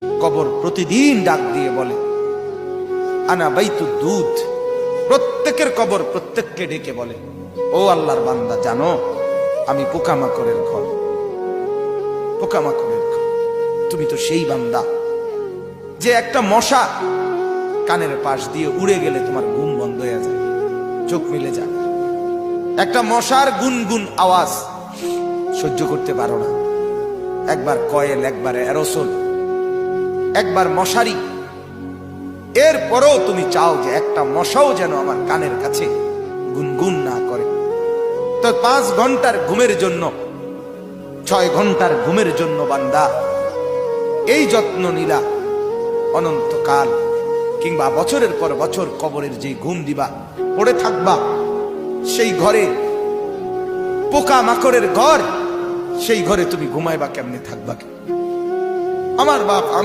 কবর প্রতিদিন ডাক দিয়ে বলে আনা বাইতুদ দুধ। প্রত্যেকের কবর প্রত্যেককে ডেকে বলে, ও আল্লাহর বান্দা, জানো আমি পোকামাকড়ের ঘর, পোকামাকড়ের ঘর। তুমি তো সেই বান্দা যে একটা মশা কানের পাশ দিয়ে উড়ে গেলে তোমার ঘুম বন্ধ হয়ে যায়, চোখ মিলে যায়। একটা মশার গুনগুন আওয়াজ সহ্য করতে পারো না। একবার কয়েল, একবার অ্যারোসোল, একবার মশারি, এরপরেও তুমি চাও যে একটা মশাও যেন আমার কানের কাছে গুনগুন না করে। তো 5 ঘন্টার ঘুমের জন্য, 6 ঘন্টার ঘুমের জন্য বান্দা এই যত্ন নিলা, অনন্তকাল কিংবা বছরের পর বছর কবরের যে ঘুম দিবা, পড়ে থাকবা সেই ঘরে, পোকা মাকড়ের ঘর, সেই ঘরে তুমি ঘুমাইবা কেমনে, থাকবা? আমার বাপ